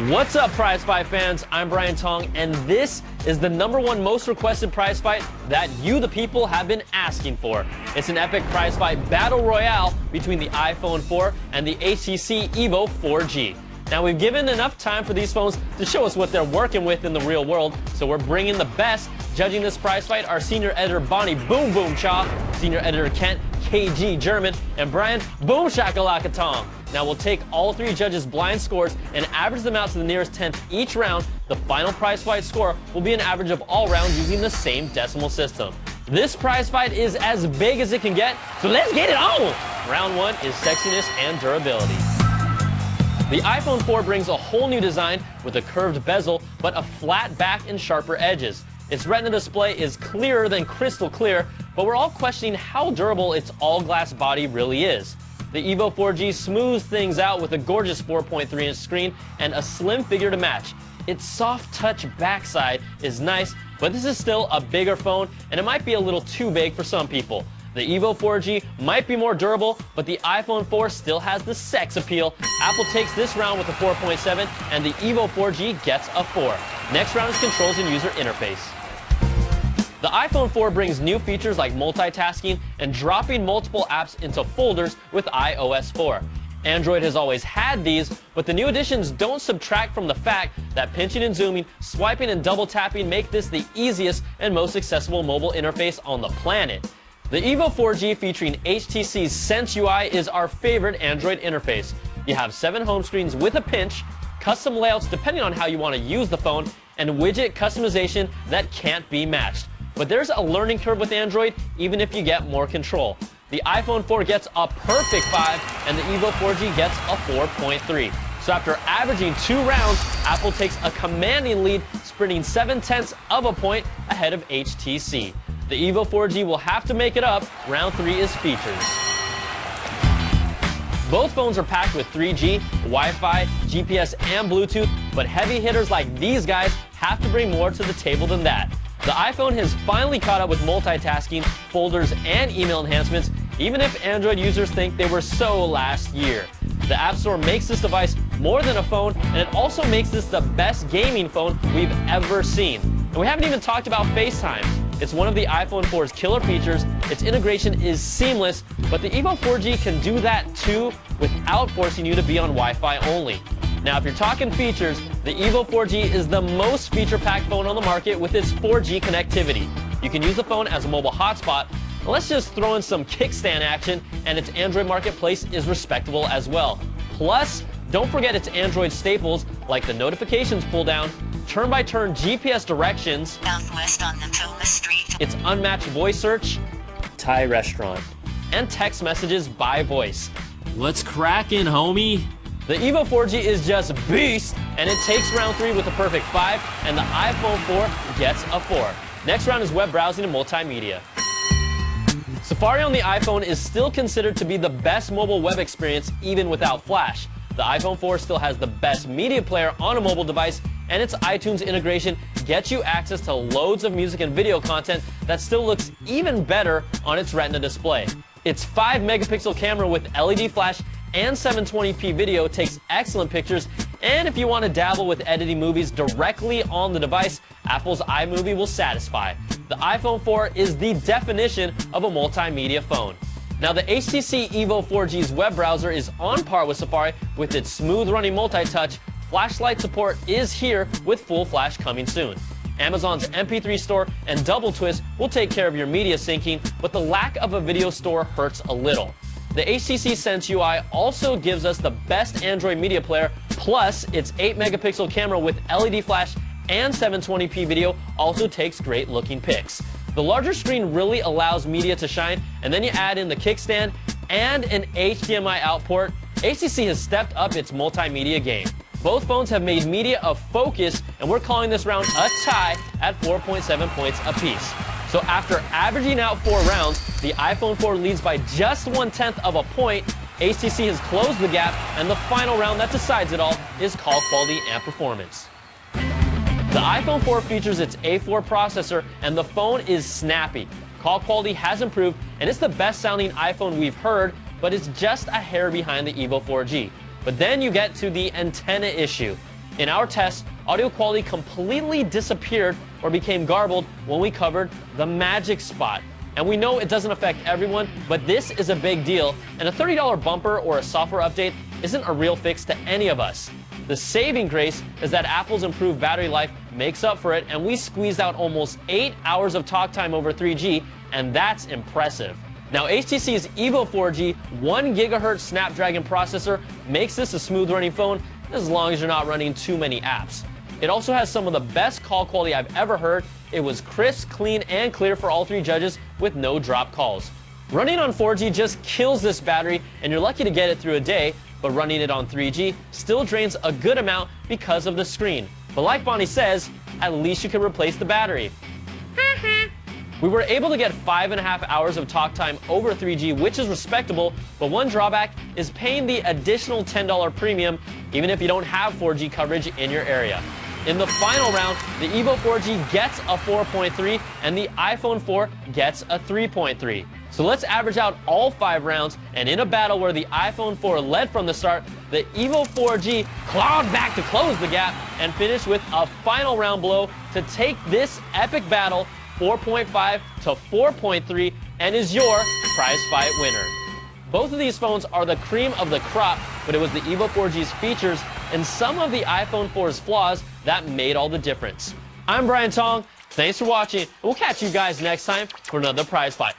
What's up, Prize Fight fans? I'm Brian Tong, and this is the #1 most requested prize fight that you, the people, have been asking for. It's an epic prize fight battle royale between the iPhone 4 and the HTC Evo 4G. Now, we've given enough time for these phones to show us what they're working with in the real world, so we're bringing the best. Judging this prize fight are senior editor Bonnie Boom Boom Cha, senior editor Kent KG German, and Brian Boom Shakalaka Tong. Now, we'll take all three judges' blind scores and average them out to the nearest tenth each round. The final prize fight score will be an average of all rounds using the same decimal system. This prize fight is as big as it can get, so let's get it on! Round 1 is sexiness and durability. The iPhone 4 brings a whole new design with a curved bezel, but a flat back and sharper edges. Its Retina display is clearer than crystal clear, but we're all questioning how durable its all-glass body really is. The Evo 4G smooths things out with a gorgeous 4.3-inch screen and a slim figure to match. Its soft touch backside is nice, but this is still a bigger phone, and it might be a little too big for some people. The Evo 4G might be more durable, but the iPhone 4 still has the sex appeal. Apple takes this round with a 4.7, and the Evo 4G gets a 4. Next round is controls and user interface. The iPhone 4 brings new features like multitasking and dropping multiple apps into folders with iOS 4. Android has always had these, but the new additions don't subtract from the fact that pinching and zooming, swiping and double tapping make this the easiest and most accessible mobile interface on the planet. The Evo 4G featuring HTC's Sense UI is our favorite Android interface. You have 7 home screens with a pinch, custom layouts depending on how you want to use the phone, and widget customization that can't be matched. But there's a learning curve with Android, even if you get more control. The iPhone 4 gets a perfect 5, and the Evo 4G gets a 4.3. So after averaging 2 rounds, Apple takes a commanding lead, sprinting 0.7 of a point ahead of HTC. The Evo 4G will have to make it up. Round 3 is features. Both phones are packed with 3G, Wi-Fi, GPS, and Bluetooth, but heavy hitters like these guys have to bring more to the table than that. The iPhone has finally caught up with multitasking, folders, and email enhancements, even if Android users think they were so last year. The App Store makes this device more than a phone, and it also makes this the best gaming phone we've ever seen. And we haven't even talked about FaceTime. It's one of the iPhone 4's killer features. Its integration is seamless, but the Evo 4G can do that too without forcing you to be on Wi-Fi only. Now, if you're talking features, the Evo 4G is the most feature-packed phone on the market with its 4G connectivity. You can use the phone as a mobile hotspot. Let's just throw in some kickstand action, and its Android marketplace is respectable as well. Plus, don't forget its Android staples like the notifications pull-down, turn-by-turn GPS directions, Southwest on Natoma Street, its unmatched voice search, Thai restaurant, and text messages by voice. What's crackin', homie? The Evo 4G is just beast, and it takes round 3 with a perfect 5, and the iPhone 4 gets a 4. Next round is web browsing and multimedia. Safari on the iPhone is still considered to be the best mobile web experience even without Flash. The iPhone 4 still has the best media player on a mobile device, and its iTunes integration gets you access to loads of music and video content that still looks even better on its Retina display. Its 5-megapixel camera with LED flash and 720p video takes excellent pictures, and if you want to dabble with editing movies directly on the device, Apple's iMovie will satisfy. The iPhone 4 is the definition of a multimedia phone. Now, the HTC Evo 4G's web browser is on par with Safari with its smooth running multi-touch. Flashlight support is here with full flash coming soon. Amazon's MP3 store and Double Twist will take care of your media syncing, but the lack of a video store hurts a little. The HTC Sense UI also gives us the best Android media player, plus its 8-megapixel camera with LED flash and 720p video also takes great looking pics. The larger screen really allows media to shine, and then you add in the kickstand and an HDMI out port. HTC has stepped up its multimedia game. Both phones have made media a focus, and we're calling this round a tie at 4.7 points apiece. So after averaging out 4 rounds, the iPhone 4 leads by just 1/10 of a point. HTC has closed the gap, and the final round that decides it all is call quality and performance. The iPhone 4 features its A4 processor, and the phone is snappy. Call quality has improved, and it's the best sounding iPhone we've heard, but it's just a hair behind the Evo 4G. But then you get to the antenna issue. In our test, audio quality completely disappeared or became garbled when we covered the magic spot. And we know it doesn't affect everyone, but this is a big deal, and a $30 bumper or a software update isn't a real fix to any of us. The saving grace is that Apple's improved battery life makes up for it, and we squeezed out almost 8 hours of talk time over 3G, and that's impressive. Now, HTC's Evo 4G 1 GHz Snapdragon processor makes this a smooth running phone as long as you're not running too many apps. It also has some of the best call quality I've ever heard. It was crisp, clean, and clear for all 3 judges with no drop calls. Running on 4G just kills this battery, and you're lucky to get it through a day, but running it on 3G still drains a good amount because of the screen. But like Bonnie says, at least you can replace the battery. We were able to get 5.5 hours of talk time over 3G, which is respectable, but one drawback is paying the additional $10 premium, even if you don't have 4G coverage in your area. In the final round, the Evo 4G gets a 4.3 and the iPhone 4 gets a 3.3. So let's average out all 5 rounds, and in a battle where the iPhone 4 led from the start, the Evo 4G clawed back to close the gap and finished with a final round blow to take this epic battle 4.5 to 4.3 and is your prize fight winner. Both of these phones are the cream of the crop, but it was the Evo 4G's features and some of the iPhone 4's flaws that made all the difference. I'm Brian Tong. Thanks for watching. We'll catch you guys next time for another prize fight.